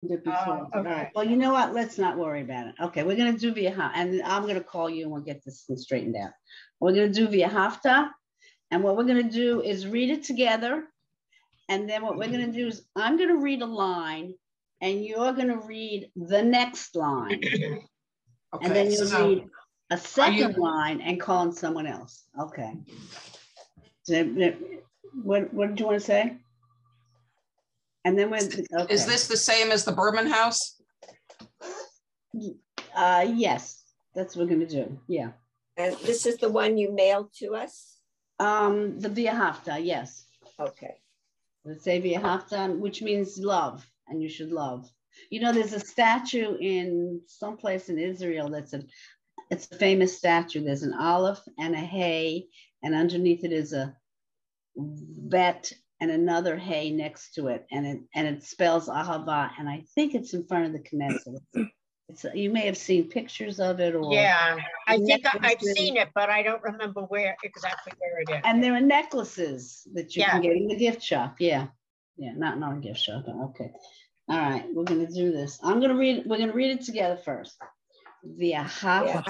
Before. Okay. All right. Well, you know what? Let's not worry about it. Okay, we're gonna do via and I'm gonna call you and we'll get this straightened out. We're gonna do via hafta, and what we're gonna do is read it together, and then what we're gonna do is I'm gonna read a line, and you're gonna read the next line, Okay, and then you'll so read a second line and call on someone else. Okay. So, what did you want to say? And then when okay. Is this the same as the Berman house? Yes, that's what we're gonna do. Yeah. And this is the one you mailed to us? The via hafta, yes. Okay. Let's say via hafta, which means love, and you should love. You know, there's a statue in some place in Israel it's a famous statue. There's an olive and a hay, and underneath it is a bet and another hay next to it, and it spells ahava, and I think it's in front of the Knesset. You may have seen pictures of it, or Yeah, I think I've seen it, but I don't remember exactly where it is. And there are necklaces that you can get in the gift shop. Yeah, not in our gift shop. Okay, all right, we're gonna do this. We're gonna read it together first. Via hafta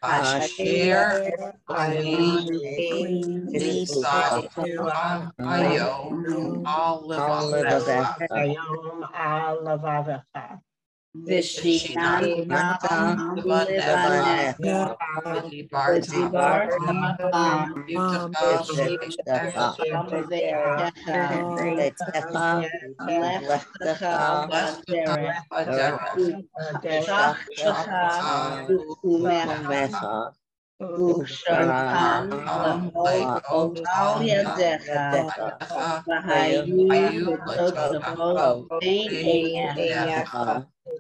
Asher Ayim Nisa Ayom Alavavecha Vishinata Levanecha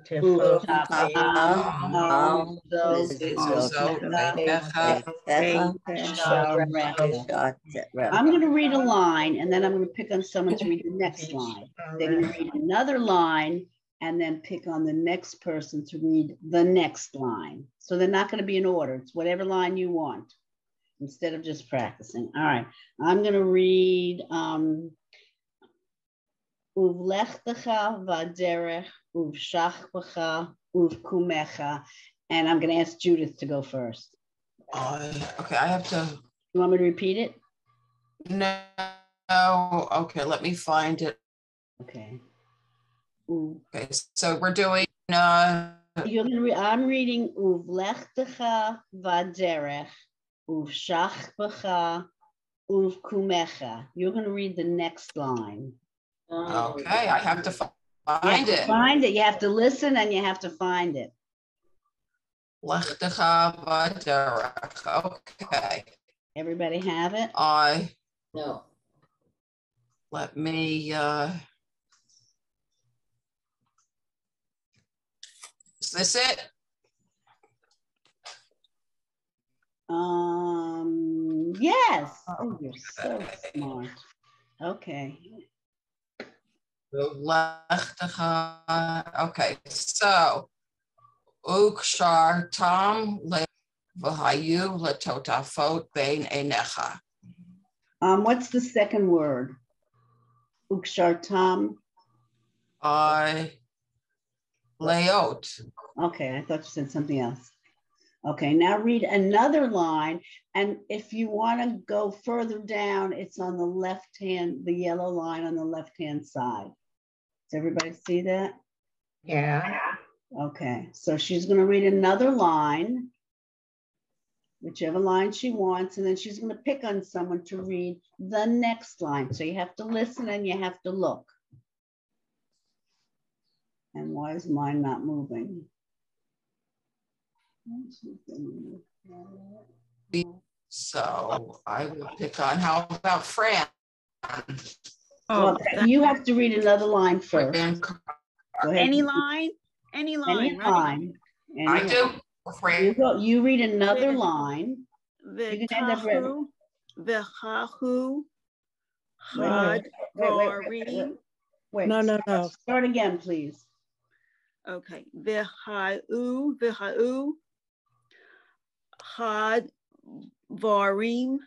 I'm going to read a line, and then I'm going to pick on someone to read the next line. They're going to read another line, and then pick on the next person to read the next line. So they're not going to be in order. It's whatever line you want, instead of just practicing. All right. I'm going to read Uvlechtecha vaderech uvshachbecha uvkumecha, and I'm going to ask Judith to go first. Okay, I have to. You want me to repeat it? No. Okay, let me find it. Okay. Okay, so we're doing. You're gonna I'm reading Uvlechtecha vaderech uvshachbecha uvkumecha. You're going to read the next line. Okay, I have to find it. Find it. You have to listen and you have to find it. Lechtecha vaderech. Okay. Everybody have it? No. Let me. Is this it? Yes. Oh, you're so smart. Okay. Okay, so Ukshar Tam Vahayu Latotafot Bain Enecha. What's the second word? Ukshar Tam. Layout. Okay, I thought you said something else. Okay, now read another line. And if you want to go further down, it's on the left hand, the yellow line on the left-hand side. Does everybody see that? Yeah. Okay, so she's going to read another line, whichever line she wants, and then she's going to pick on someone to read the next line. So you have to listen and you have to look. And why is mine not moving? So I will pick on, how about Fran? Well, you have to read another line first. Any line? Any line. Any line. I do. You read another line. V'chahu, v'chahu, Had Wait. No. Start again, please. Okay. V'ha'u. Had varim.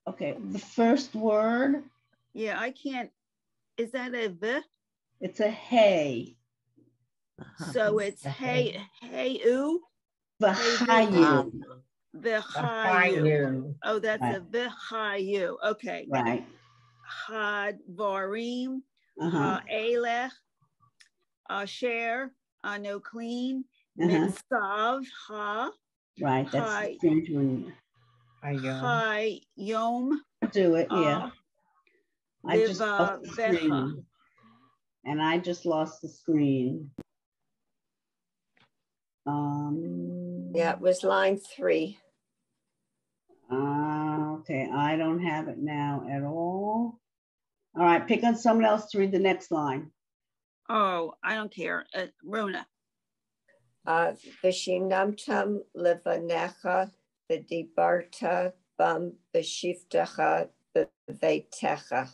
Okay, the first word. Yeah, I can't. Is that a v? It's a hey. So it's hey u. V'hayu. V'hayu. Oh, that's Right. a v'hayu. Okay. Right. Had varim. Ha'elech. Asher. No clean. Mitzav. Ha. Right. That's the strange one. Hayom. Do it. Yeah. I just lost the screen. And I just lost the screen. Yeah, it was line 3. Okay, I don't have it now at all. All right, pick on someone else to read the next line. Oh, I don't care. Rona. V'shinamtam levanecha v'dibarta bam v'shiftecha v'veitecha.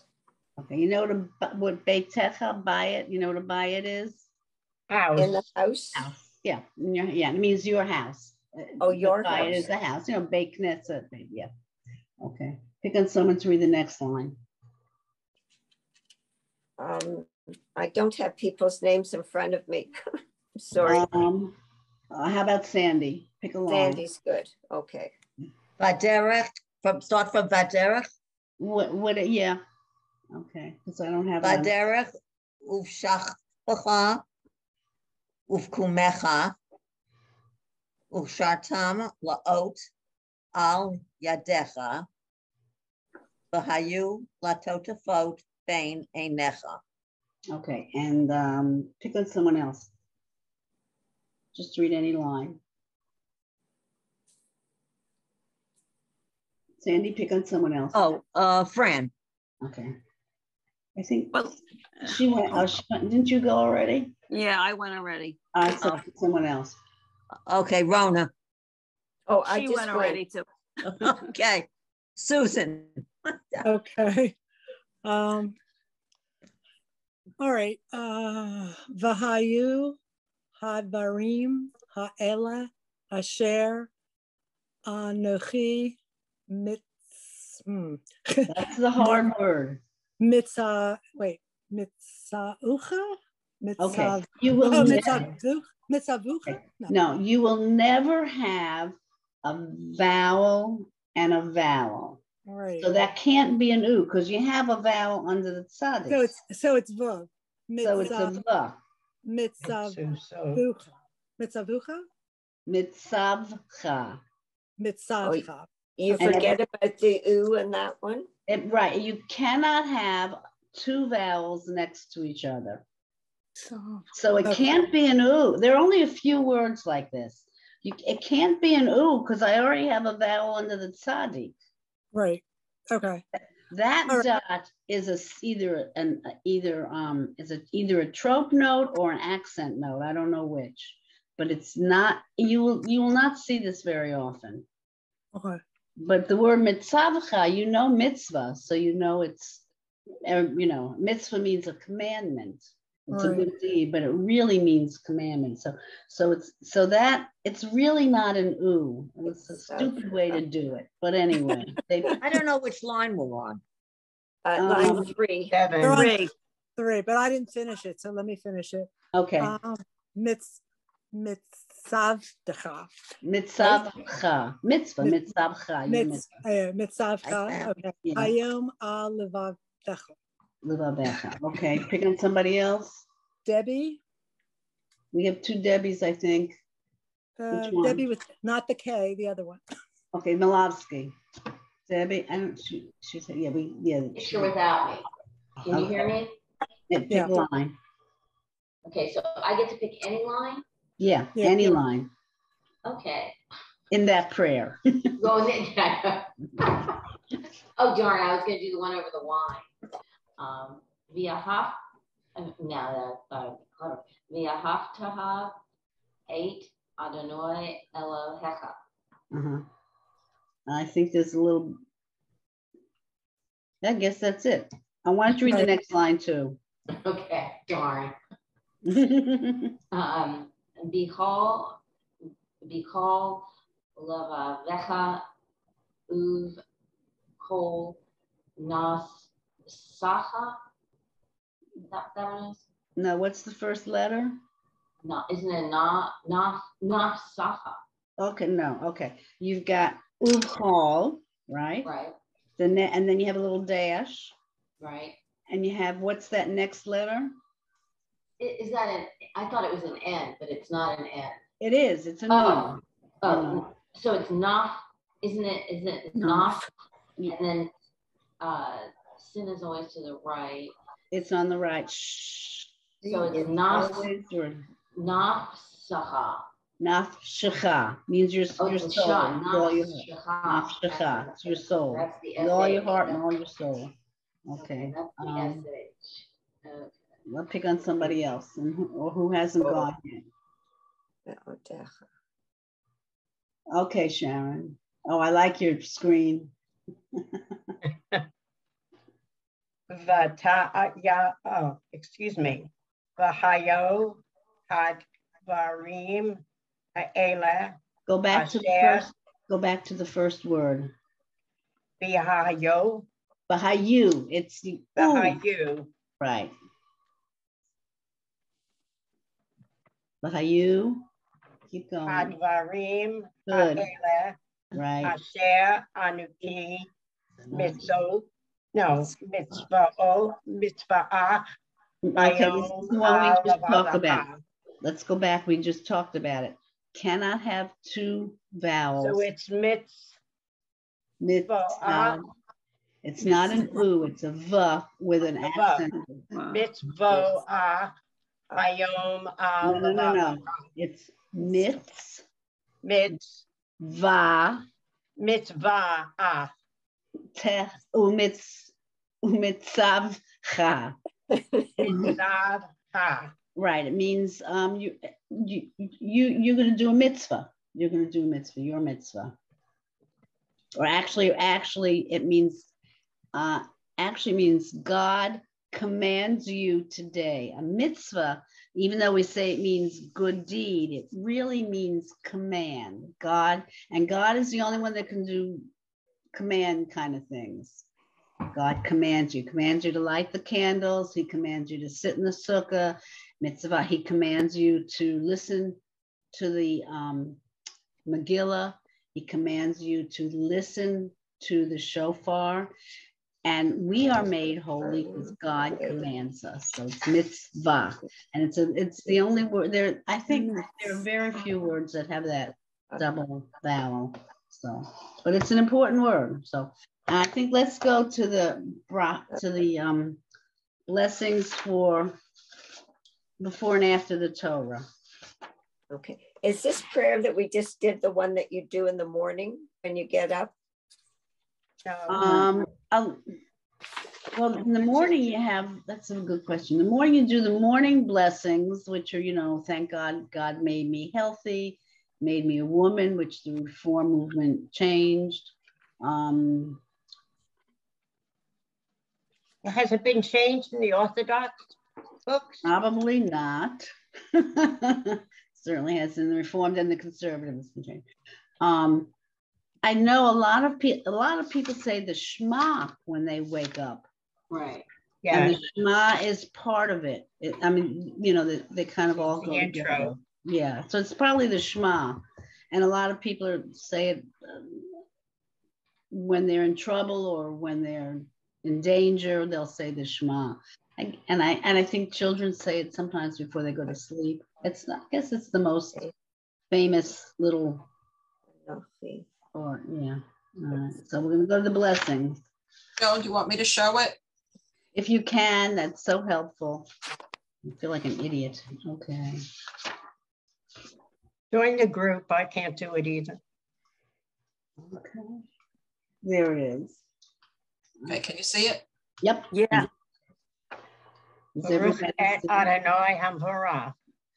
Okay, you know what beitecha, buy it? You know what a buy it is? House. In the house? Yeah, yeah, it means your house. Oh, your buy house. it is the house, bakeness, yeah. Okay, pick on someone to read the next line. I don't have people's names in front of me. I'm sorry. How about Sandy? Pick a line. Sandy's good. Okay. Vaderech, start from Vaderech. What? Yeah. Okay, because I don't have Vaderech uvshachcha uvkumecha uvshartam laot al yadecha v'hayu latotafot bein einecha. Okay, and pick on someone else. Just read any line. Sandy, pick on someone else. Oh, Fran. Okay. I think Well, she went. Didn't you go already? Yeah, I went already. All right, so pick someone else. Okay, Rona. Oh, I She just went already too. Okay, Susan. Okay. All right. Vahayu, Hadvarim, Ha'ela, Asher, Anochi, That's the hard word. Mitzaucha? Okay. You will Mitzavucha? No, you will never have a vowel and a vowel. Right. So that can't be an u because you have a vowel under the tzaddik. So it's vav. So it's a va. Mitzavucha. Mitzavucha? Mitzavcha. Mitzavcha. You forget about the u in that one? Right. You cannot have two vowels next to each other. So it can't be an u. There are only a few words like this. It can't be an u because I already have a vowel under the tzaddik. Right. Okay. That dot is either a trope note or an accent note. I don't know which, but it's not. You will not see this very often. Okay. But the word mitzavcha, mitzvah, so it's mitzvah means a commandment. It's a good deed, but it really means commandment. So it's really not an u. It's a stupid way to do it. But anyway, I don't know which line we're on. Line 3. 7. 3, but I didn't finish it, so let me finish it. Okay. Mitzavcha. Mitzavcha. Mitzvah. Mitzavcha. Mitzavcha. Okay. Hayom al levavecha. Levavecha. Okay. Pick on somebody else. Debbie. We have 2 Debbies, I think. Which one? Debbie with not the K, the other one. Okay, Milovsky. Debbie, I don't. She said, yeah. Picture without me. Can you hear me? Yeah, pick a line. Okay, so I get to pick any line? Yeah, any line. Okay. In that prayer. Going in. Oh, darn, I was going to do the one over the wine. V'ahavtaha 8 Adonai Elohecha. I think there's a little. I guess that's it. I want you to read the next line too. Okay, darn. Bechol levavecha uv kol nas sacha. That one is? No, what's the first letter? No, isn't it na sacha? Okay, no, okay. You've got uvchol, right? Right, And then you have a little dash, right. and you have, what's that next letter? Is that an? I thought it was an N, but it's not an N. It is. It's a nun. So it's naf, isn't it? Isn't it naf? Yeah. And then sin is always to the right. It's on the right. Shh. So it's naf sacha. Nafshecha means your soul. Nafshecha, it's your soul. That's the With all your SH. heart and all your soul. Okay. That's the SH. Okay. I'll pick on somebody else or who hasn't gone yet. Okay, Sharon. Oh, I like your screen. Excuse me. Vahayo hadvarim ha'ela. Go back to the first. Go back to the first word. Vahayo. Bahayu. It's the Vahayu. right. Bahayu. Keep going. Hadvarim Good. ha'ela. Right. Asher anuki mitzvah. No, mitzvah. Mitzvah. Okay, this is the one we just talked about. Let's go back. We just talked about it. Cannot have two vowels. So it's mitzvah. It's not an u, it's a v with an accent. Mitzvah. No. It's mitzvah. Mitzvah. Umitzavcha. Right. It means you're going to do a mitzvah. You're going to do a mitzvah. Your mitzvah. Or actually, it means God commands you today. A mitzvah, even though we say it means good deed, it really means command. God is the only one that can do command kind of things. God commands you to light the candles. He commands you to sit in the sukkah. Mitzvah, he commands you to listen to the Megillah. He commands you to listen to the shofar. And we are made holy because God commands us. So it's mitzvah. And it's the only word there. I think there are very few words that have that double vowel. So, but it's an important word. So I think let's go to the blessings for before and after the Torah. Okay. Is this prayer that we just did the one that you do in the morning when you get up? Well, in the morning you have, that's a good question. In the morning you do the morning blessings, which are, thank God, God made me healthy, made me a woman, which the Reform movement changed. Has it been changed in the Orthodox books? Probably not. Certainly has in the Reformed and the Conservative has been changed. I know a lot of people say the Shema when they wake up. Right. Yeah. And the Shema is part of it. They kind of all go together. Yeah. So it's probably the Shema. And a lot of people say it when they're in trouble or when they're in danger, they'll say the Shema. And I think children say it sometimes before they go to sleep. I guess it's the most famous little. Or yeah. All right. So we're gonna go to the blessings. Joan, do you want me to show it? If you can, that's so helpful. I feel like an idiot. Okay. Join the group. I can't do it either. Okay. There it is. Okay, can you see it? Yep. Yeah.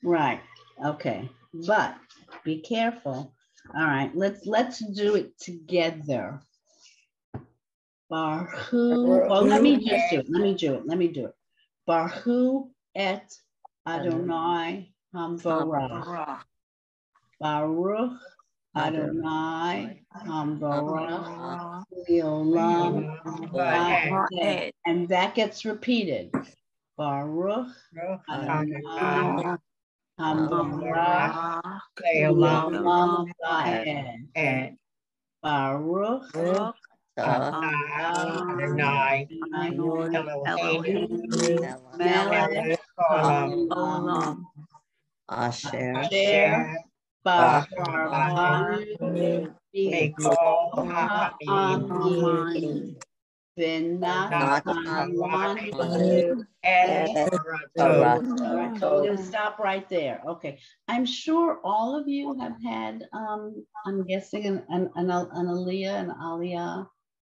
Right. Okay. But be careful. All right. Let's do it together. Barhu. Well, let me just do it. Let me do it. Barhu et Adonai Hamvarach. Baruch Adonai Hamvarach Leolam Va'ed. And that gets repeated. Baruch Adonai Hamvarach Leolam Va'ed. Baruch Adonai Eloheinu Melech Haolam Asher Bachar Mikol Ha'amim V'natan Lanu Et Torah. So we're going to stop right there. Okay. I'm sure all of you have had, I'm guessing, an aliyah, an aliyah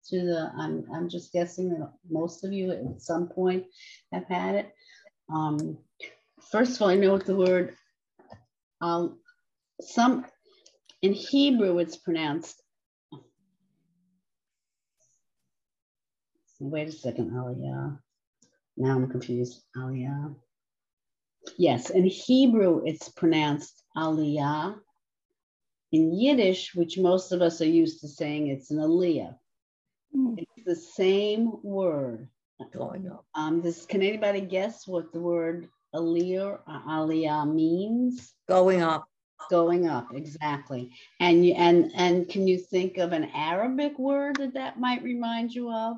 to the, I'm just guessing that most of you at some point have had it. First of all, I know what the word, in Hebrew it's pronounced, wait a second, aliyah. Now I'm confused. Aliyah. Yes, in Hebrew, it's pronounced aliyah. In Yiddish, which most of us are used to saying, it's an aliyah. It's the same word. going up. Can anybody guess what the word aliyah or aliyah means? Going up. Going up, exactly. And can you think of an Arabic word that might remind you of?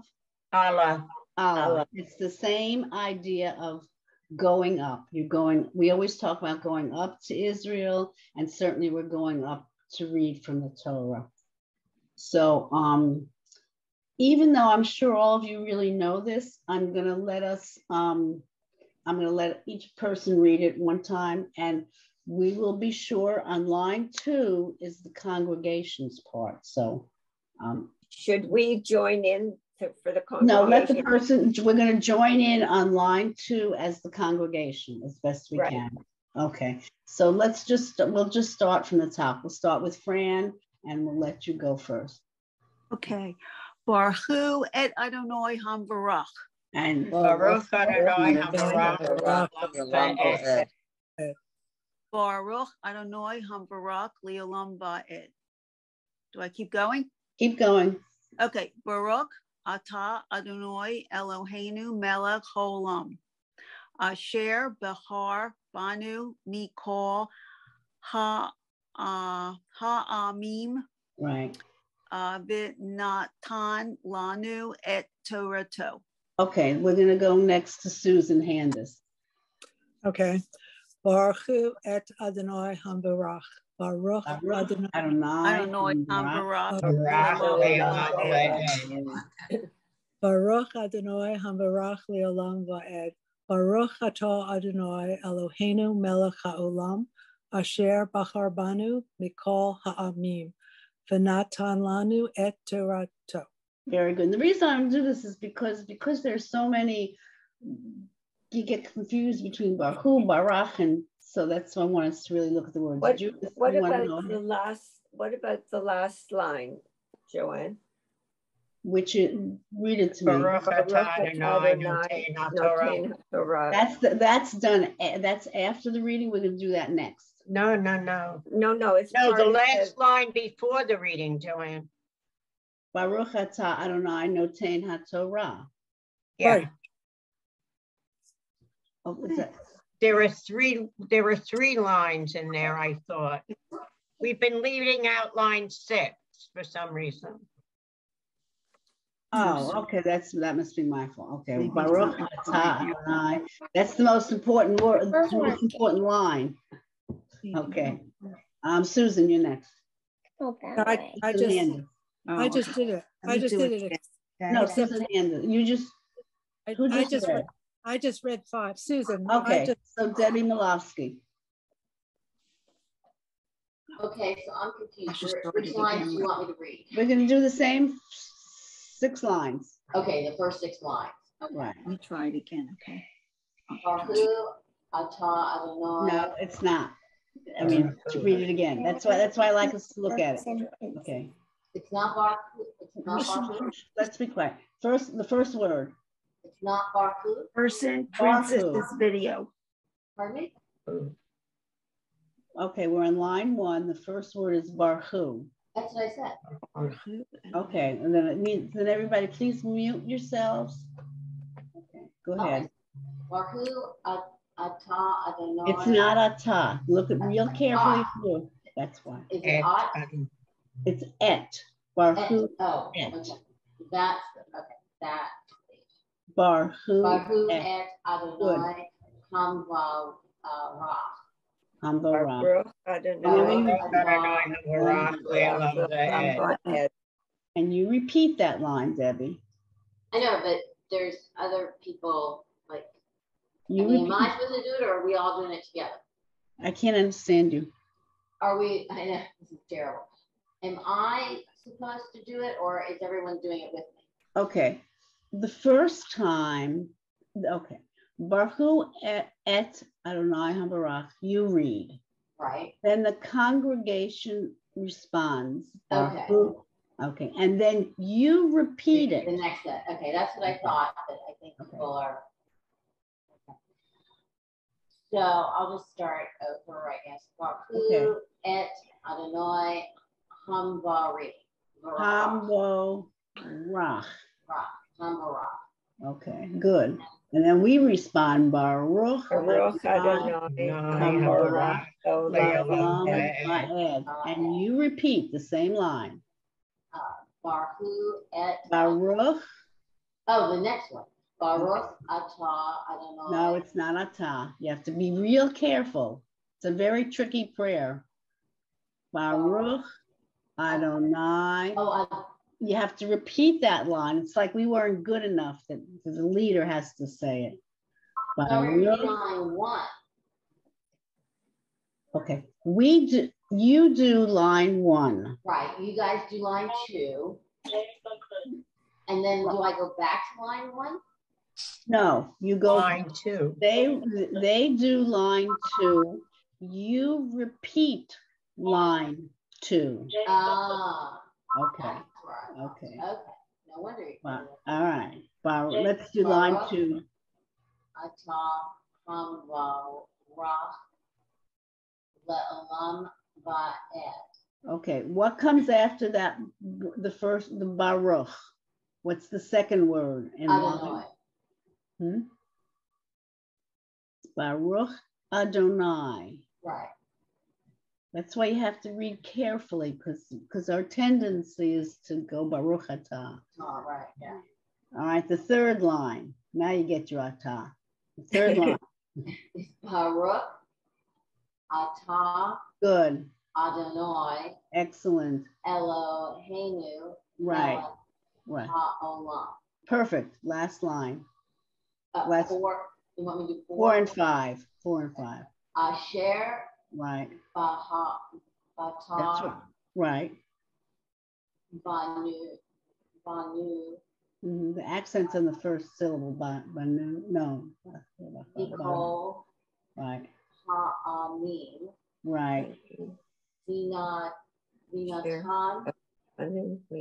Allah. Allah. It's the same idea of going up. We always talk about going up to Israel, and certainly we're going up to read from the Torah. So even though I'm sure all of you really know this, I'm gonna let each person read it one time, and we will be sure on line 2 is the congregation's part. So should we join in for the congregation? No, let the person, we're going to join in on line 2 as the congregation as best we can. Okay, so we'll just start from the top. We'll start with Fran and we'll let you go first. Okay. Baruch et Adonai Hamvarach. And Baruch Adonai Hamvarach. Baruch Adonai Hamvarach Leolam Va'ed. Do I keep going? Keep going. Okay. Baruch Atah Adonai Eloheinu Melech Haolam Asher Behar Banu Mikol Ha'amim. Right. V'natan Lanu et Torato. Okay, we're going to go next to Susan Handis. Okay. Baruch et Adonai Hamvarach. Baruch Adonai Hamvarach. Baruch Adonai Hamvarach Leolam Va'ed. Baruch atah Adonai Eloheinu Melech Haolam Asher Bachar Banu Mikol Ha'amim V'natan Lanu et Torato. Very good. And the reason I'm doing this is because there's so many, you get confused between Baruch, Baruch, and so that's why I want us to really look at the words. What about the last line, Joanne? Which read it to me. That's done. That's after the reading. We're going to do that next. No. It's the last line before the reading, Joanne. Baruch atah Adonai noten haTorah. Yeah. Right. Oh, what's that? There were three lines in there, I thought. We've been leaving out line 6 for some reason. Oh, okay. That must be my fault. Okay. Baruch atah Adonai. That's the most important word, the most important line. Okay. Susan, you're next. I just did it. I just did it. No, Susan Handis. You just. I just read 5. Susan. Okay. So Debbie Malofsky. Okay, so I'm confused. Which lines do you want me to read? We're going to do the same 6 lines. Okay, the first 6 lines. Okay. Right. Let me try it again, okay? Baruch atah Adonai. No, it's not. I mean, to read it again. That's why I like us to look at it. Okay. It's not Baruch. It's not Baruch. Let's be quiet. The first word. It's not Baruch. Person, Baruch. princess video. Pardon me? Okay, we're on line 1. The first word is Baruch. That's what I said. Okay, and then it means, then everybody please mute yourselves. Okay, go ahead. Baruch Atah Adonai. It's not Atah. Look at real carefully through. That's why. Is it At? It's Et. Baruch. Oh, Et. okay. That's okay. That. Baruch Baruch Et. et Adonai Hamva Ra. Hamvarah. Baruch Adonai. And And you repeat that line, Debbie. I know, but there's other people like. You am I supposed to do it, or are we all doing it together? I can't understand you. Are we? I know this is terrible. Am I supposed to do it, or is everyone doing it with me? Okay. The first time, okay. Baruch et Adonai Hamvarach, you read. Right. Then the congregation responds. Okay. Baruch. Okay. And then you repeat it. The next set. Okay, that's what I thought, but I think people are. Okay. So I'll just start over, I guess. Baruch et Adonai Hamvarach. Hamvarach. Hamvarach. Okay, good. And then we respond, Baruch Adonai Hamvarach Le'olam Va'ed. And you repeat the same line. Baruch et. Baruch. Oh, the next one. Baruch Atah Adonai. No, it's not Atah. You have to be real careful. It's a very tricky prayer. Baruch Adonai. You have to repeat that line. It's like we weren't good enough that the leader has to say it. Baruch. Line 1. Okay, you do line 1. Right, you guys do line 2. And then do I go back to line 1? No, you go line 2. They do line 2. You repeat line 2. Ah. Okay. Right. Okay. Okay. No wonder. All right. Let's do line 2. Atah Hamvarach Le'olam Va'ed. Okay. What comes after that? The Baruch. What's the second word? Adonai. Baruch Adonai. Right. That's why you have to read carefully, because our tendency is to go Baruch Atah. Oh, right. Yeah. All right. The third line. Now you get your Atah. The third line. Baruch Atah. Good. Adonai. Excellent. Eloheinu. Right. Right. Ha'olam. Perfect. Last line. 4. You want me to do 4? 4 and 5. 4 and 5. Asher. Right. Baha. That's right. Right. Banu. The accent's on the first syllable. Banu. No. Nicole. Right. Ha'amim. Right. Vinatan.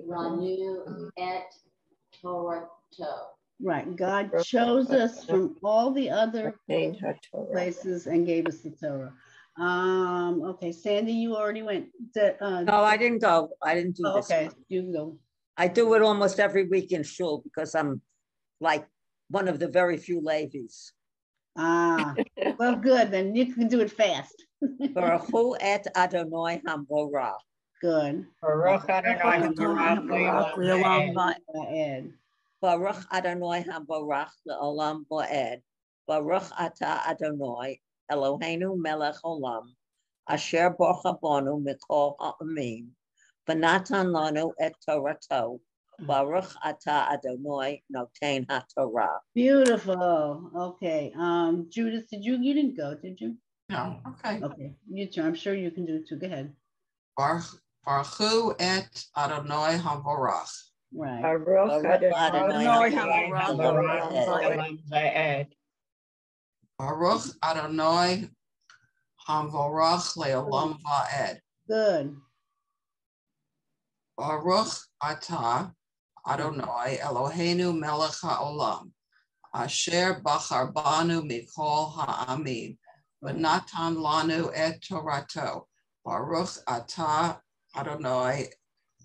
Ranu et Torah. Right. God chose us from all the other places and gave us the Torah. Okay, Sandy, you already went. No, I didn't go. I didn't do this. Okay, you can go. I do it almost every week in shul because I'm like one of the very few Levies. Well, good. Then you can do it fast. Baruch et Adonai Hamvarach. Good. Baruch Adonai Hamvarach Le'olam Va'ed. Baruch Adonai Hamvarach Le'olam Va'ed. Baruch Atah Adonai Eloheinu Melech Olam Asher Baruch Banu Mikol Ha'amim V'natan Lanu et Torato Baruch Atah Adonai Noten HaTorah. Beautiful. Okay. Judith, you didn't go, did you? No. Okay. Okay. You too. I'm sure you can do it too. Go ahead. Baruch et Adonai Hamvarach. Right. Baruch Adonai Va'ed. Baruch Adonai Hamvarach Le'olam Va'ed. Good. Baruch Atah Adonai Eloheinu melech haolam, asher bachar banu mikol ha'amim, v'natan lanu et Torato, Baruch atah Adonai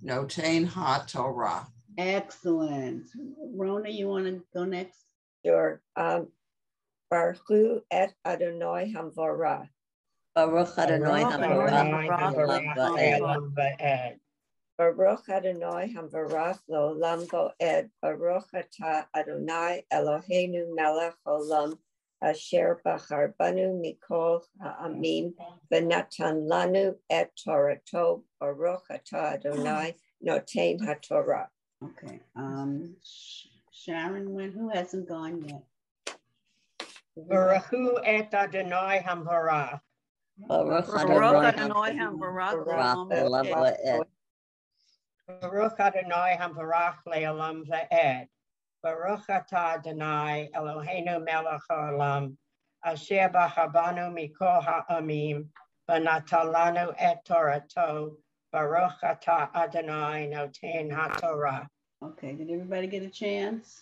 noten ha'Torah. Excellent. Rona, you want to go next? Sure. Baruch et Adonai Hamvarah. Baruch Adonai Hamvarah. Baruch Adonai Hamvarach L'olam Bo'ed. Baruch Atah Adonai Eloheinu Melech Olam Asher Bachar Banu Mikol Ha'amim V'natan Lanu Et Torato. Baruch Atah Adonai Noten HaTorah. Okay. Sharon, who hasn't gone yet? Baruch et Adonai Hamvarach. Baruch Adonai Hamvarach L'olam Bo'ed. Baruch Adonai Hamvarach Le'olam Va'ed. Baruch atah Adonai Eloheinu melech haolam asher b'chabanu mikol ha'amim v'natan lanu et Torato. Baruch atah Adonai noten ha'Torah. Okay, did everybody get a chance?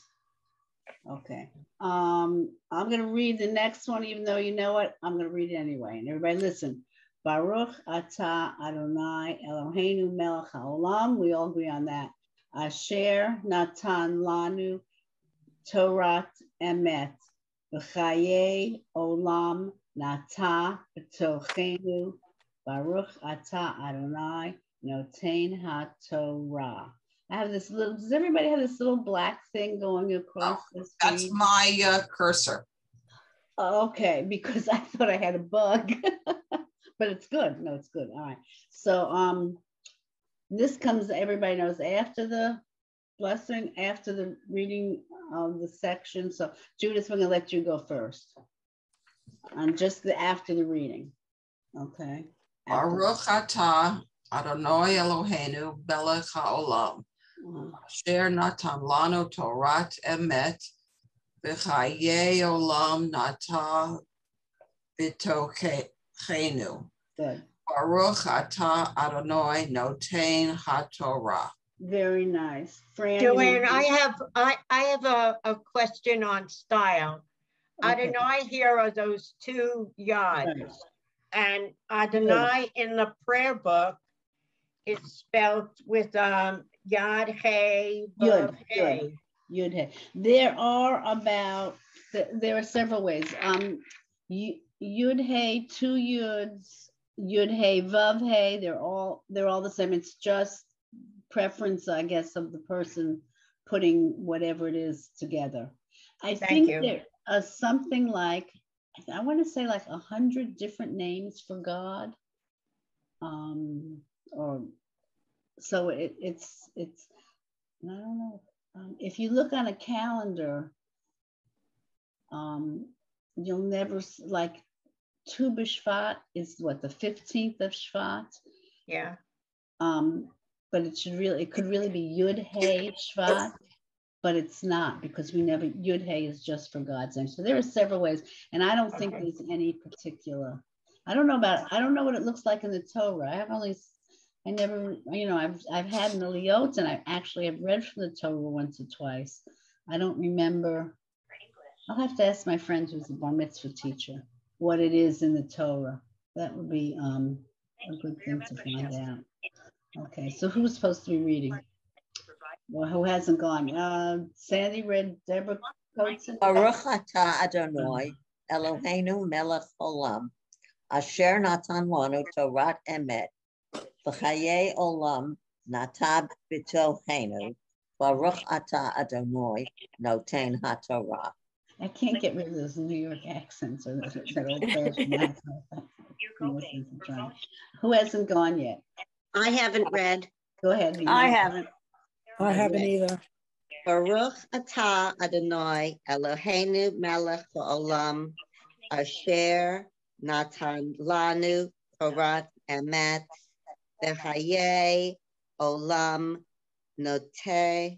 Okay. I'm going to read the next one, even though you know it. I'm going to read it anyway. And everybody listen. Baruch atah Adonai Eloheinu melech haolam. We all agree on that. Asher natan lanu Torah emet v'chaye olam nata b'tochenu. Baruch atah Adonai noten haTorah. I have this little, does everybody have this little black thing going across the screen? That's my cursor. Okay, because I thought I had a bug, but it's good. No, it's good. All right. So this comes, everybody knows, after the blessing, after the reading of the section. So Judith, we're gonna let you go first. And just after the reading. Okay. Baruch atah Adonai Eloheinu melech haolam, asher natan lanu Torat emet, v'chaye olam nata b'tochenu. Good. Baruch atah Adonai noten haTorah. Very nice. Fran, Joanne, I have a question on style. Okay. Adonai, here are those two yods. Right. And Adonai in the prayer book is spelled with yod hey, vav hey. Yud hey. There are several ways. Yud hey, two yuds, yud hey, vav hey. They're all the same. It's just preference, I guess, of the person putting whatever it is together. I think there are something like, I want to say like 100 different names for God. So it's I don't know. If you look on a calendar, you'll never, like Tu B'Shvat is what, the 15th of Shvat? Yeah. But it could really be Yud Hey Shvat, but it's not, because Yud Hey is just for God's name. So there are several ways, and I don't think there's any particular. I don't know what it looks like in the Torah. I've had in the Liot, and I actually have read from the Torah once or twice. I don't remember. I'll have to ask my friend who's a bar mitzvah teacher what it is in the Torah. That would be a good thing to find out. Okay, so who's supposed to be reading? Well, who hasn't gone? Sandy read Deborah Coates. Baruch atah Adonai Eloheinu melech olam, asher natan lanu Torat emet, v'chaye olam nata b'tochenu. Baruch atah Adonai noten haTorah. I can't get rid of those New York accents or that old-fashioned accent. Who hasn't gone yet? I haven't read. Go ahead. Nina. I haven't. I haven't either. Baruch atah Adonai Eloheinu melech haolam asher natan lanu Torat emet v'chaye olam nata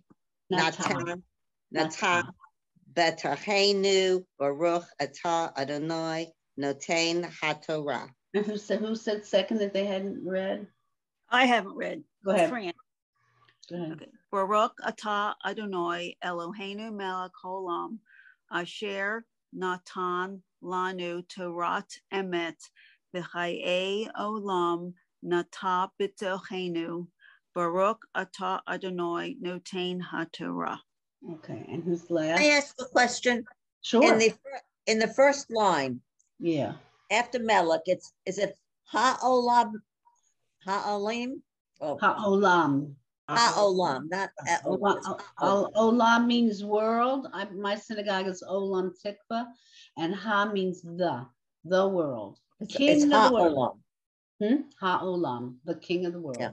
b'tochenu. Baruch atah Adonai noten haTorah. And who said second that they hadn't read? I haven't read. Go ahead. Fran. Okay. Baruch atah Adonai Eloheinu melech haolam asher natan lanu Torat emet v'chayei olam nata b'tochenu. Baruch atah Adonai noten haTorah. Okay, and who's last? Can I ask a question? Sure. In the first line, yeah, after Melech, is it ha'olam, ha'olim? Oh. Ha'olam. Ha'olam, not Olam means world. My synagogue is Olam Tikva, and Ha means the world. King of the world. Ha'olam, the king of the world. Yeah.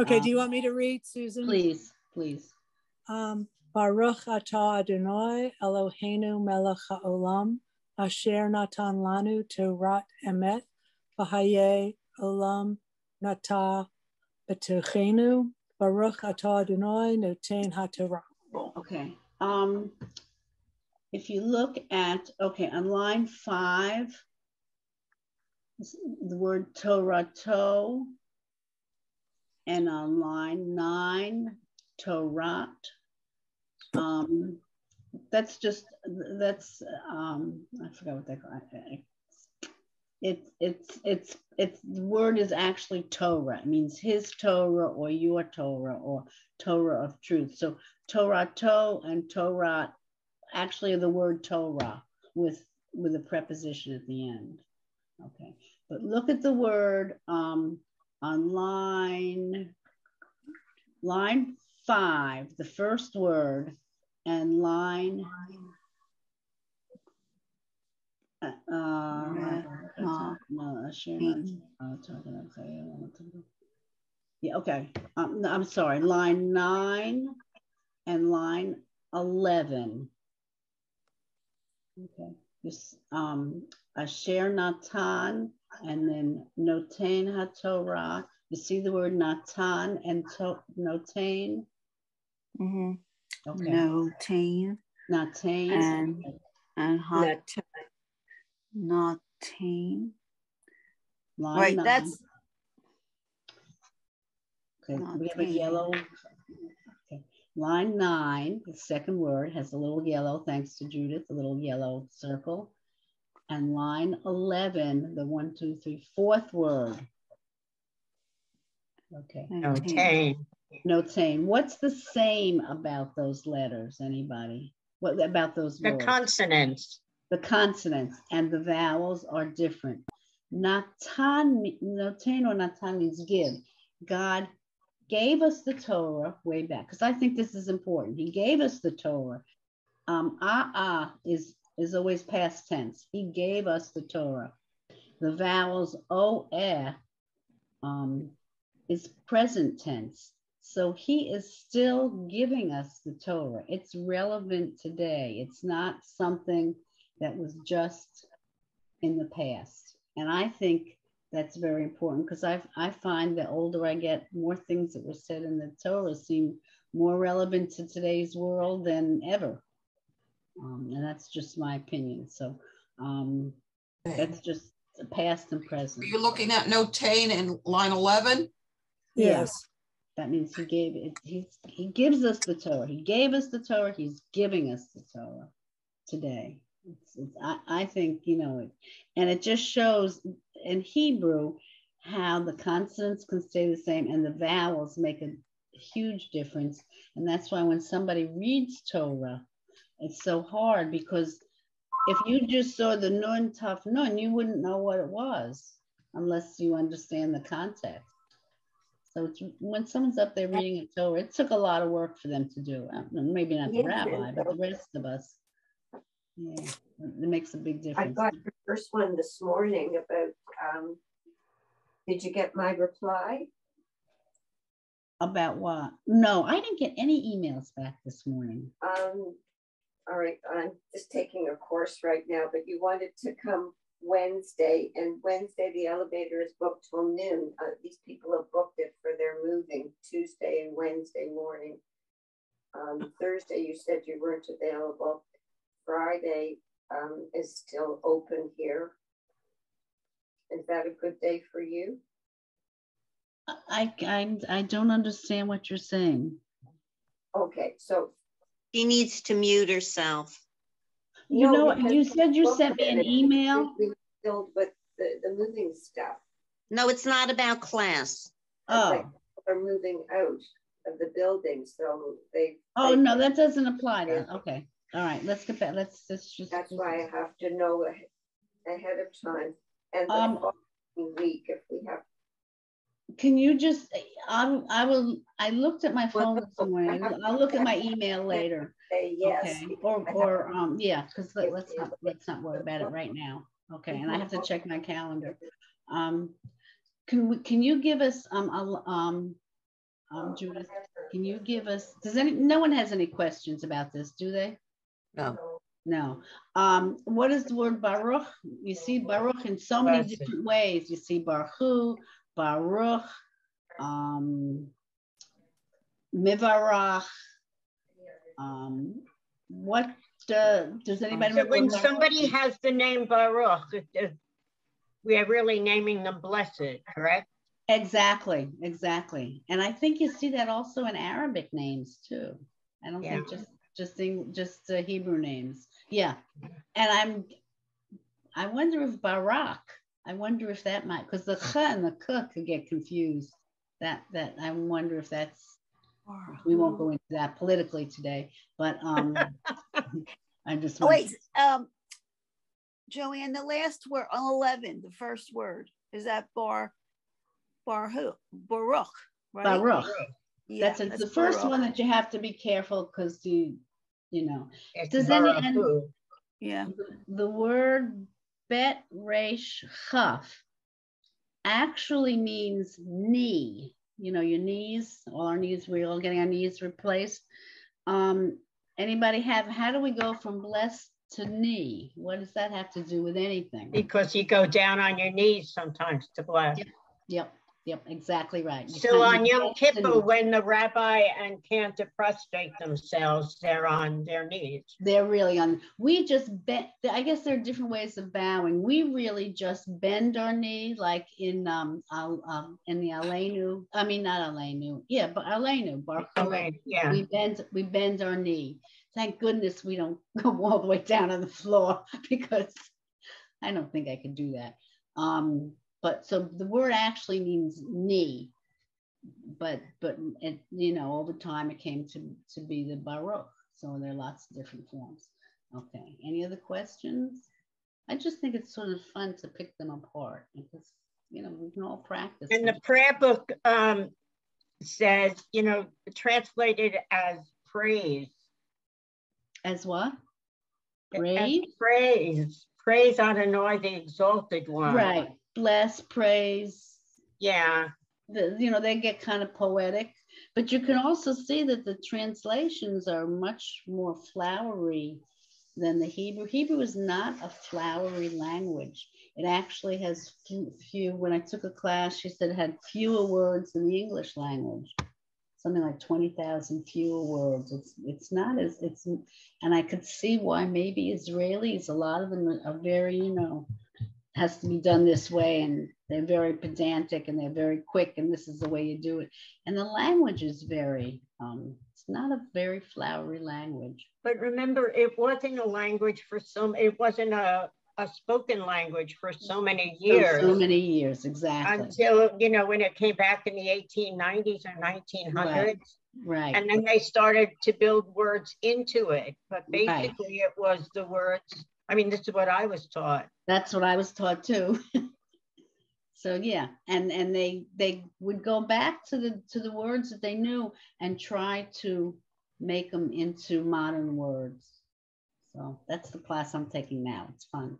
Okay, do you want me to read, Susan? Please. Baruch atah Adonai Eloheinu melech haolam asher natan lanu Torat emet v'hayei olam nata b'tochenu. Baruch atah Adonai noten haTorah. Okay. If you look at, on line 5, the word Torah, and on line 9, Torah. That's I forgot what they call it. It's the word is actually Torah. It means his Torah or your Torah or Torah of truth. So Torah and Torah actually are the word Torah with a preposition at the end. Okay, but look at the word on line 5, the first word, and line I'm sorry, line 9 and line 11. Okay, this Asher Natan and then Noten HaTorah. You see the word Natan and Noten? Mm-hmm. Okay. Noten. And Noten. Right, 9. that's okay. We have a yellow. Okay. Line 9, the second word, has a little yellow, thanks to Judith, a little yellow circle. And line 11, the 1, 2, 3, fourth word. Okay. Notain. What's the same about those letters? Anybody? What about those words? The consonants. The consonants and the vowels are different. Notain or Natan means give. God gave us the Torah way back, because I think this is important. He gave us the Torah. Is always past tense. He gave us the Torah. The vowels is present tense. So he is still giving us the Torah. It's relevant today. It's not something that was just in the past. And I think that's very important, because I find the older I get, more things that were said in the Torah seem more relevant to today's world than ever. And that's just my opinion. So that's just past and present. Are you looking at Notain in line 11? Yes. That means he gave it. He gives us the Torah. He gave us the Torah. He's giving us the Torah today. I think, and it just shows in Hebrew how the consonants can stay the same and the vowels make a huge difference. And that's why when somebody reads Torah, it's so hard, because if you just saw the nun, tough nun, you wouldn't know what it was unless you understand the context. So when someone's up there reading a Torah, it took a lot of work for them to do. Maybe not the rabbi, but the rest of us. Yeah, it makes a big difference. I got the first one this morning about, did you get my reply? About what? No, I didn't get any emails back this morning. All right, I'm just taking a course right now, but you wanted to come Wednesday, and Wednesday the elevator is booked till noon. These people have booked it for their moving Tuesday and Wednesday morning. Thursday you said you weren't available. Friday is still open here. Is that a good day for you? I don't understand what you're saying. Okay, so She needs to mute herself. You no, know, you said you sent me an email. We filled with the moving stuff. No, it's not about class. Oh. They're moving out of the building, so they. Oh, no, that doesn't apply then. Okay. All right, let's get back. Let's just. That's why I have to know ahead of time. And the following week, if we have. Can you just, I looked at my phone this morning. I'll look at my email later. Yes. Okay. Yeah, because let's not worry about it right now. Okay, and I have to check my calendar. Can you give us Judith? Can you give us? No one has any questions about this, do they? No. No. What is the word Baruch? You see Baruch in so many different ways. You see Baruch, Baruch, Mivarach. What does anybody know? So when somebody has the name Baruch, we are really naming them blessed, correct? Exactly. And I think you see that also in Arabic names too. I don't think just Hebrew names. Yeah. And I wonder if Barak, I wonder if that might, because the ch and the k could get confused. That I wonder if that's, we won't go into that politically today, but I just wait, Joanne, the last word on 11, the first word, is that Baruch, right? Baruch. Yeah, that's the first Baruch one that you have to be careful because you know. Does any yeah. The word bet resh chaf actually means knee. You know, your knees, all our knees, we're all getting our knees replaced. Anybody how do we go from blessed to knee? What does that have to do with anything? Because you go down on your knees sometimes to bless. Yep, exactly right. So on Yom Kippur, when the rabbi and cantor prostrate themselves, they're on their knees. They're really on. We just bend. I guess there are different ways of bowing. We really just bend our knee, like in the Aleinu. I mean, not Aleinu. Yeah, but Aleinu. Yeah. We bend our knee. Thank goodness we don't go all the way down on the floor because I don't think I could do that. But so the word actually means knee, but it, over time it came to be the Baruch. So there are lots of different forms. Okay, any other questions? I just think it's sort of fun to pick them apart because, we can all practice. And the prayer book says, translated as praise. As what? Praise? As praise. Praise Adonai, the exalted one. Right. Bless, praise. Yeah. They get kind of poetic, but you can also see that the translations are much more flowery than the Hebrew. Hebrew is not a flowery language. It actually has few. When I took a class, she said it had fewer words than the English language. Something like 20,000 fewer words. It's not as, and I could see why maybe Israelis, a lot of them are very, has to be done this way, and they're very pedantic and they're very quick, and this is the way you do it. And the language is very, it's not a very flowery language. But remember, it wasn't a language it wasn't a spoken language for so many years. So many years, exactly. Until, when it came back in the 1890s or 1900s. Right. And then they started to build words into it. But basically it was the words. I mean, this is what I was taught. That's what I was taught too. So yeah, and they would go back to the words that they knew and try to make them into modern words. So that's the class I'm taking now. It's fun.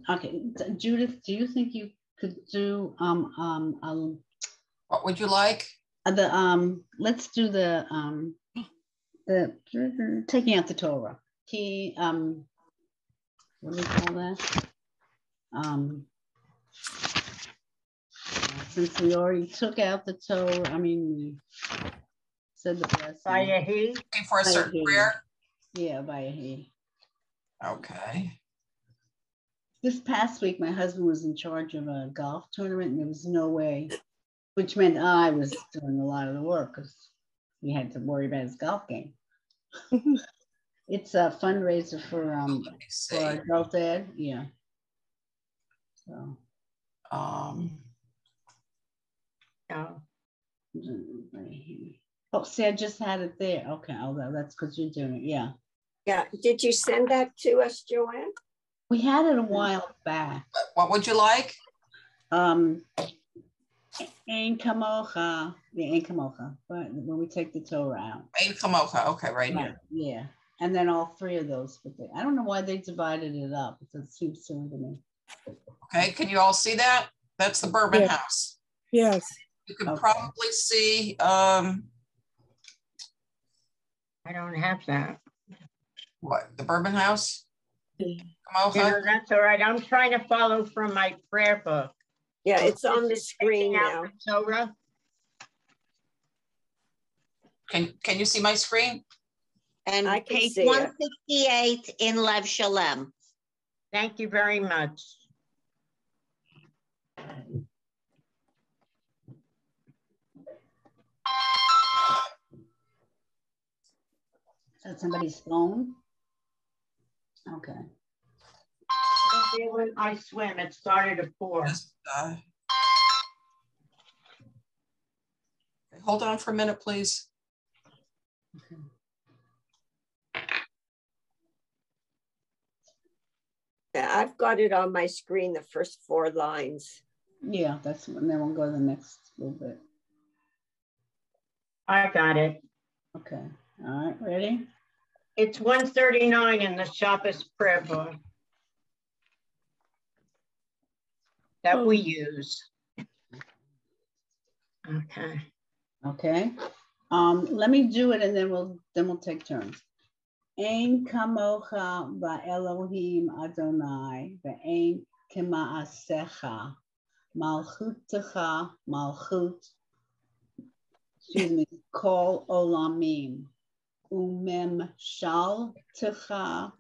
Okay, Judith, do you think you could do what would you like? Let's do the taking out the Torah. What do we call that? Since we already took out the Torah, we said the blessing. Vayehi. For a certain prayer? Yeah, Vayehi. Okay. This past week, my husband was in charge of a golf tournament, and there was no way Which meant I was doing a lot of the work because he had to worry about his golf game. It's a fundraiser for adult ed. Yeah. So. No. Oh, see, I just had it there. Okay, although that's because you're doing it. Yeah. Yeah. Did you send that to us, Joanne? We had it a while back. What would you like? Ein kamocha. Yeah, ein kamocha. But when we take the Torah out. Ein kamocha. Okay, right here. Yeah. And then all three of those. But I don't know why they divided it up. It seems silly to me. Okay, can you all see that? That's the Bourbon House. Yes. You can probably see. I don't have that. What, the Bourbon House? Yeah, that's all right. I'm trying to follow from my prayer book. Yeah, it's on the screen now. Torah. Can you see my screen? And I can page see 168 in Lev Shalem. Thank you very much. Is that somebody's phone? Okay. When I swim, it started at 4. Hold on for a minute, please. Okay. Yeah, I've got it on my screen, the first 4 lines. Yeah, that's and then we'll go to the next little bit. I got it. Okay. All right, ready? It's 139 in the Shabbos prayer book that we use. Okay. Okay. Let me do it and then we'll take turns. Ein kamocha ba'Elohim Adonai ve'ein kema'asecha malchutecha malchut. Excuse me. Kol olamim umem shaltecha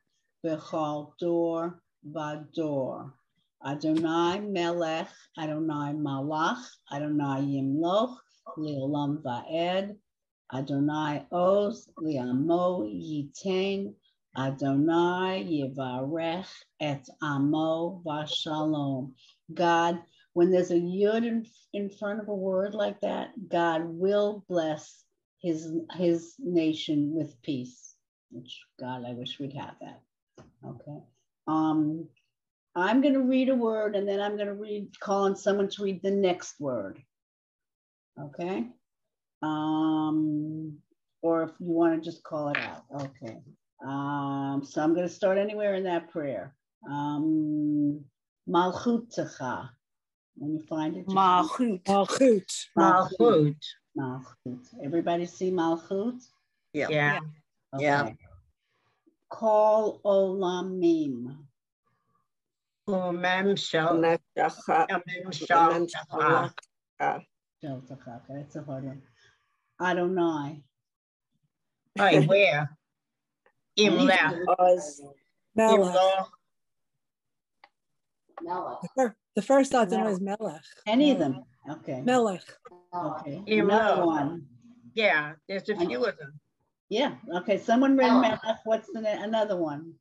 bechol dor vador. Adonai melech, Adonai malach, Adonai yimloch, le'olam va'ed. Adonai oz li'amo yitain, Adonai yivarech et amo v'shalom. God, when there's a yud in front of a word like that, God will bless his nation with peace. Which, God, I wish we'd have that. Okay. I'm going to read a word and then I'm going to call on someone to read the next word. Okay. Or if you want to just call it out. Okay. So I'm going to start anywhere in that prayer. Malchutecha. When you find it. Malchut. Malchut. Malchut. Malchut. Everybody see Malchut? Yeah. Yeah. Okay. Yeah. Kol olamim. Umem shaltecha. That's a hard one. Adonai. Right, where? Imlech. Melech. The first Adonai is Melech. Any of them. Okay. Melech. Okay. Another one. Yeah, there's a few of them. Yeah. Okay. Someone read Melech. What's another one?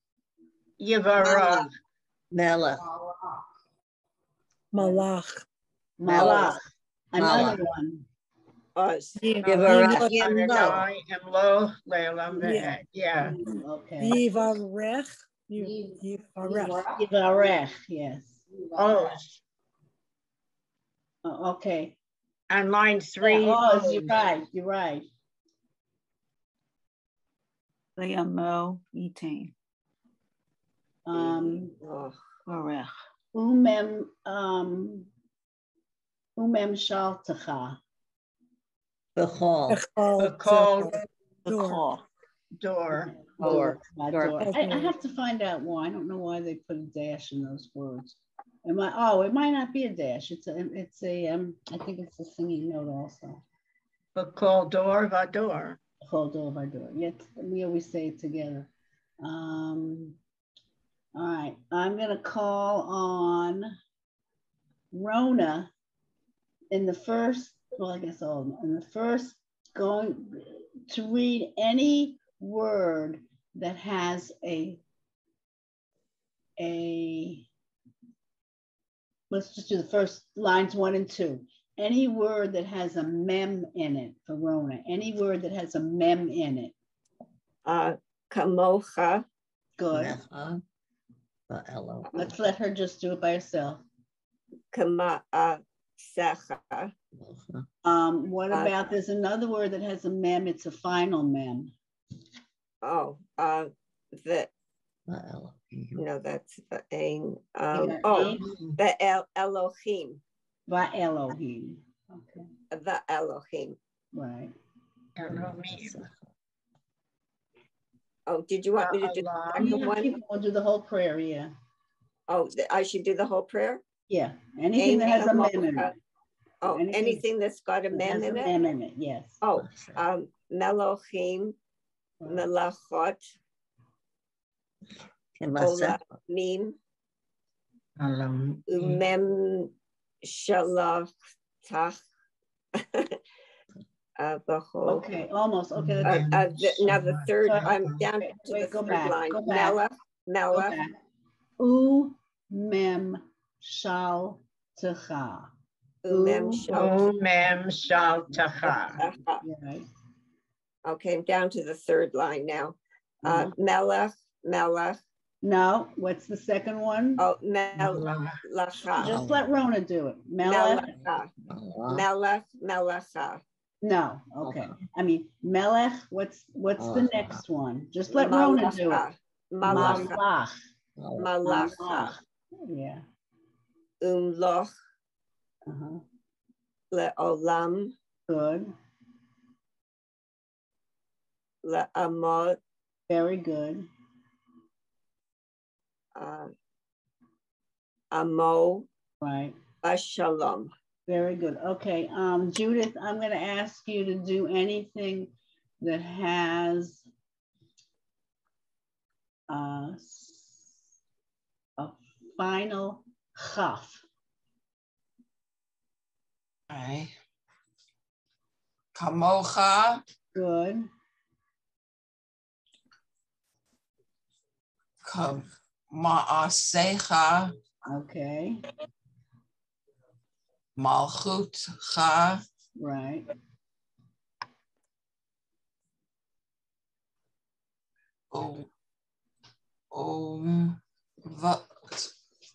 Yivarach. Melech. Malach. Malach. Another one. Us. Yivarech. Yeah. Okay. Yivarech. Yivarech. Yes. Oh. Okay. And line 3. Oh, you're right. You're right. Le'amo yitain. Varech. Umem shaltecha. Bechol. Door. I have to find out why. I don't know why they put a dash in those words. It might not be a dash. It's a I think it's a singing note also. Bechol door vador. Bechol door vador. Yes, we always say it together. All right, I'm gonna call on Rona in the first well, I guess all of them. And the first, going to read any word that has let's just do the first lines 1 and 2. Any word that has a mem in it, for Rona. Any word that has a mem in it. Kamocha. Good. Let's let her just do it by herself. Kama'asecha. What about, there's another word that has a mem, it's a final mem. Oh, no, that's the ain. The Elohim. Va Elohim. Okay. The Elohim. Right. Oh, did you want me to do the second one? We'll do the whole prayer, yeah. Oh, I should do the whole prayer? Yeah. Anything that has a mem in it. Oh, anything that's got a mem in it? Mem in it, yes. Oh, Melohim, Melachot, Olamim, Umem Shalach. Okay, almost. Okay. Now the third, I'm down to the third line. Melech. Mem shal techa. Mem shal techa. Right. Okay, I'm down to the third line now. Melech. No, what's the second one? Oh, Melecha. Just let Rona do it. Melecha. No, okay. I mean, Melech, what's the next one? Just let Rona do it. Malach. Yeah. Umloch. Le'olam. Good. Le'amot. Very good. Amo. Right. Shalom. Very good. Okay, Judith, I'm going to ask you to do anything that has a final chaf. Okay. Kamocha. Good. Kama'asecha. Okay. Malchut cha. Right.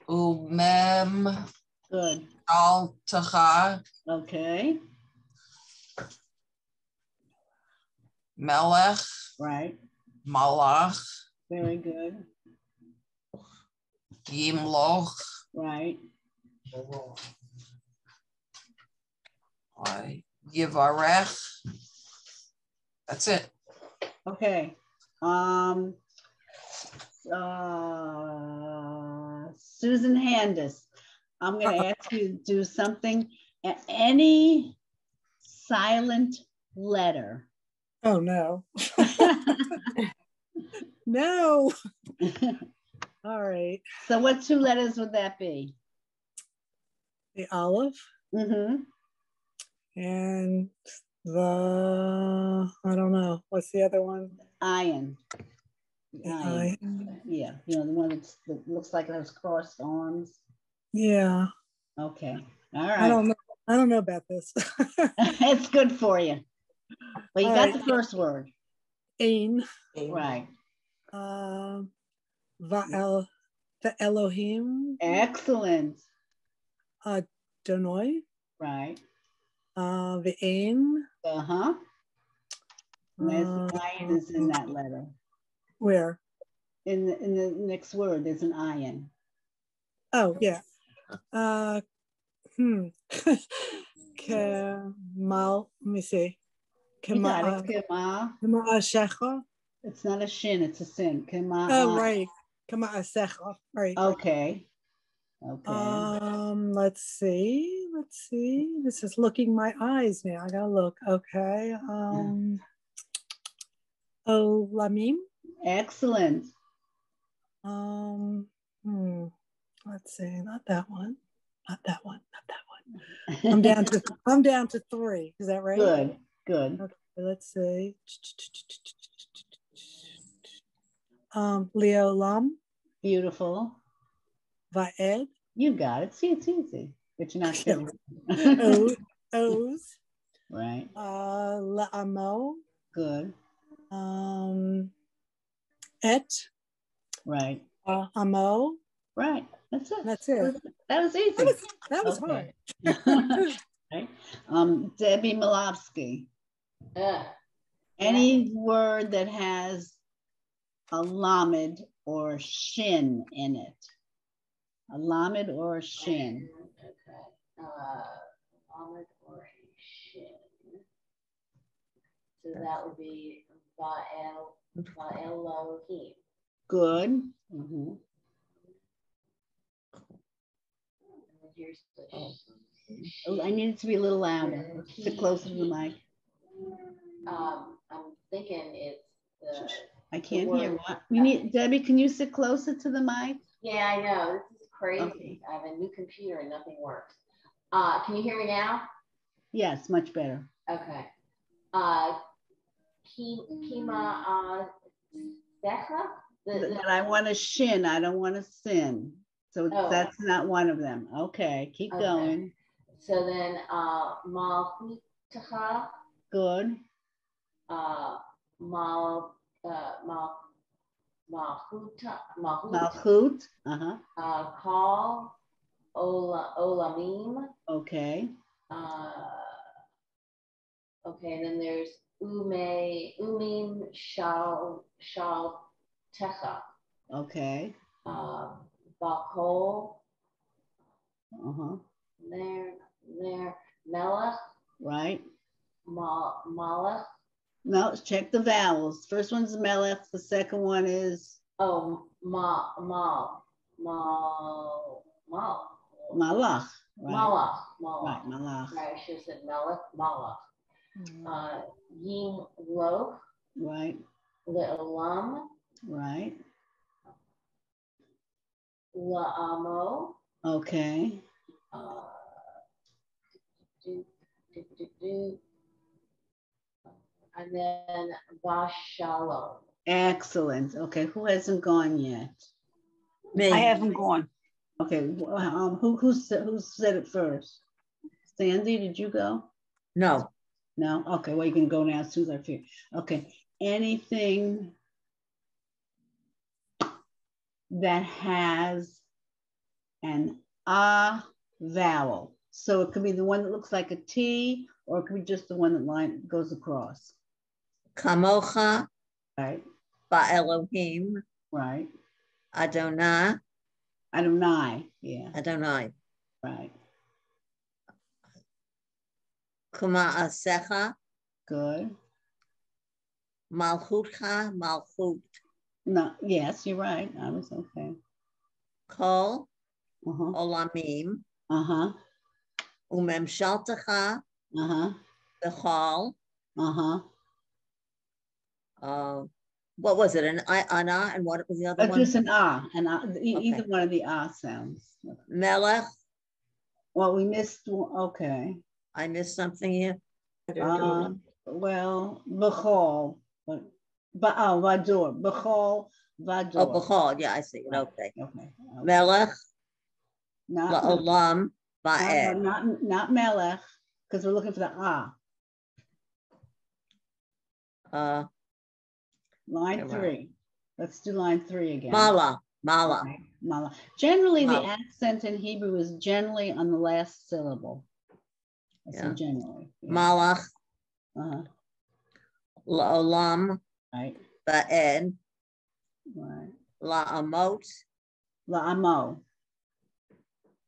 Umem. Good. Al techa. Okay. Melech. Right. Malach. Very good. Yimloch. Right. Yivarech. That's it. Okay. Susan Handis, I'm going to ask you to do something. Any silent letter. Oh, no. No. All right. So what 2 letters would that be? The Aleph. Mm-hmm. And the, I don't know. What's the other one? Iron. Iron. Yeah. You know, the one that looks like it has crossed arms. Yeah. Okay. All right. I don't know about this. It's good for you. But you got the first word. Ein. Right. Va'el, the Elohim. Excellent. Adonai. Right. Ve'ein. Uh-huh. There's an iron is in that letter. Where? In the next word, there's an iron. Oh, yeah. Kemal, let me see. Kemal. Shecha. It's not a shin, it's a sin. Kemal. Oh, right. Kemal Shecha. Right. Okay. Let's see. This is looking my eyes now. I gotta look. Okay. Olamim. Excellent. Let's see. Not that one. I'm down to 3. Is that right? Good, good. Okay, let's see. Leolam. Beautiful. Vaed. You got it. See, it's easy, but you're not sure. Oz. Right. La'amo. Good. Et. Right. Amo. Right. That's it. That's it. That was easy. That was hard. Right. Debbie Malofsky. Any word that has a lamed or shin in it. A lamed or a shin. Okay. Lamed or a shin. So that would be Va'elohim. Good. Mm-hmm. Here's the Oh, I need it to be a little louder. Sit closer to the mic. I'm thinking it's the. I can't hear. What you need, Debbie? Can you sit closer to the mic? Yeah, I know. This is crazy. Okay. I have a new computer and nothing works. Can you hear me now? Yes, much better. Okay. Kima Secha? But I want a shin. I don't want a sin. So that's not one of them. Okay, keep going. So then Malchutacha. Good. Malchut. Call Olamim. Okay. Okay, and then there's Umim Shal Techa. Okay. Bakol. There. Melech. Right. Malach. No, check the vowels. First one's melech. The second one is Malach. malach. Right. Malach. Right, malach. Right, I should have said Melech. Malach. Yim Loch. Right. Le'olam. Right. La'amo. Okay. And then Vashalom. Excellent. Okay, who hasn't gone yet? Me. I haven't gone. Okay, who said it first? Sandy, did you go? No. No? Okay, well, you can go now as soon as I figure. Okay, anything that has an A vowel. So it could be the one that looks like a T, or it could be just the one that line goes across. Kamocha. Right. Ba'elohim. Right. Adonai. Yeah. Adonai. Right. Kuma'asecha. Good. Malchutcha. Malchut. No, yes, you're right. I was okay. Kol. Olamim. Umemshaltecha. Bechal. What was it? An ana, and what was the other one? Just an either one of the sounds. Melech. Well, we missed. Okay. I missed something here. Well, Bechal, but Vador, Bechal, Vador. Oh, Bechal. Yeah, I see it. Okay. Okay. Melech. Not La'olam. Ba'ed. Not Melech, because we're looking for the Line 3. Let's do line 3 again. Mala. Okay. Mala. Generally, the accent in Hebrew is generally on the last syllable. So generally. Yeah. Malach. La'olam. Right. Ba'ed. Right. La'amot. La'amo.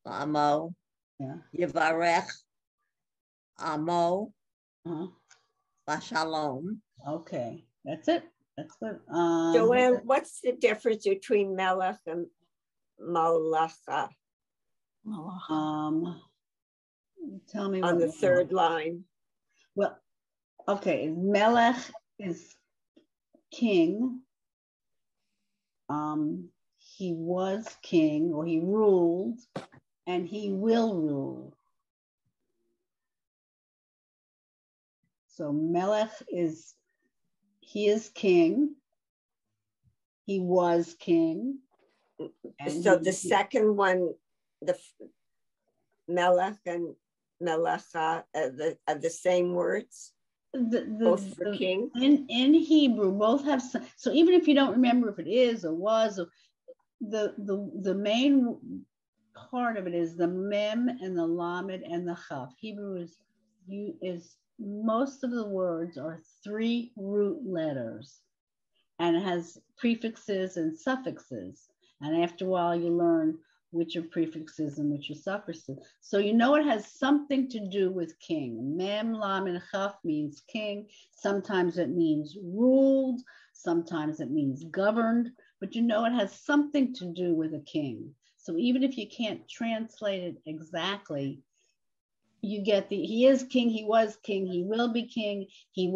La'amo. Yeah. Yivarech. Amo. Bashalom. Okay. That's it. That's good. Joanne, what's the difference between Melech and Malacha? Tell me on the third line. Well, okay. Melech is king. He was king, or he ruled, and he will rule. So Melech is, he is king. He was king. And so the second one, the Melech and Melecha are the same words, both for king? In Hebrew, both have some, so even if you don't remember if it is or was, or the main part of it is the mem and the lamed and the chaf. Hebrew is most of the words are 3 root letters, and it has prefixes and suffixes. And after a while, you learn which are prefixes and which are suffixes. So you know it has something to do with king. Mem, lam, and chaf means king. Sometimes it means ruled. Sometimes it means governed. But you know it has something to do with a king. So even if you can't translate it exactly, you get he is king, he was king, he will be king, he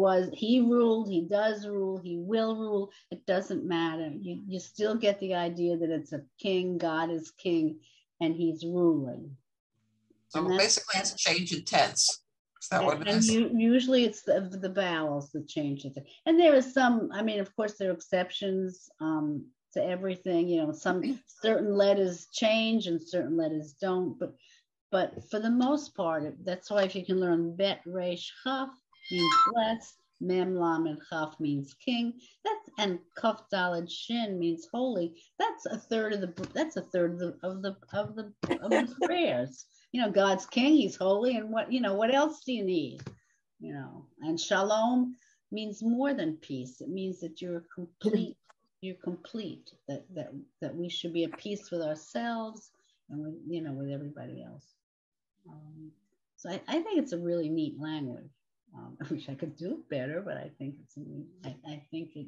ruled, he does rule, he will rule. It doesn't matter. You still get the idea that it's a king, God is king, and he's ruling. So basically it's a change in tense. Is that what it is? Usually it's the vowels that change it. And there is some, I mean, of course there are exceptions to everything, you know, some certain letters change and certain letters don't, but for the most part, that's why if you can learn bet, resh, chaf means blessed, mem, lam, and chaf means king. And kaf, daled, shin means holy. That's a third of the prayers. You know, God's king, he's holy, and what else do you need? You know, and shalom means more than peace. It means that you're complete. You're complete. That we should be at peace with ourselves and with everybody else. So I think it's a really neat language. I wish I could do it better, but I think it's I think it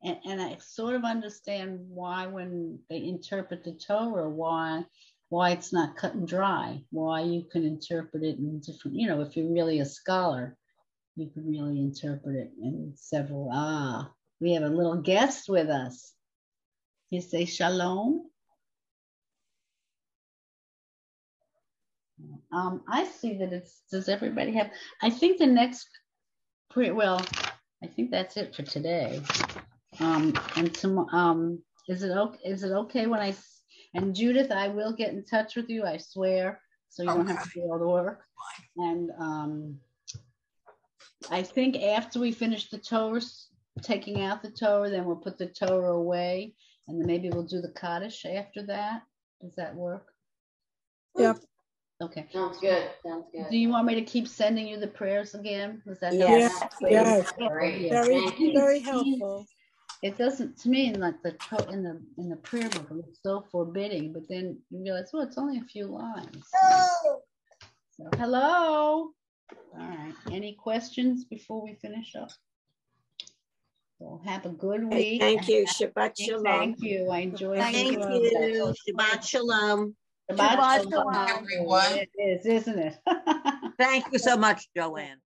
and I sort of understand why when they interpret the Torah, why it's not cut and dry, why you can interpret it in different, if you're really a scholar, you can really interpret it in several. We have a little guest with us. You say shalom. I see that does everybody have, I think the next, I think that's it for today. And is it okay when and Judith, I will get in touch with you, I swear, so you don't have to do all the work. And I think after we finish the Torah, taking out the Torah, then we'll put the Torah away, and then maybe we'll do the Kaddish after that. Does that work? Yep. Okay. Sounds good. Do you want me to keep sending you the prayers again? Was that yes. Great. Very helpful. It doesn't, to me, like in the prayer book, it's so forbidding, but then you realize, well, it's only a few lines. So hello. All right. Any questions before we finish up? So have a good week. Thank you. Shabbat shalom. Thank you. I enjoyed it. Thank you. Shabbat shalom. Shabbat shalom, everyone. It is, isn't it? Thank you so much, Joanne.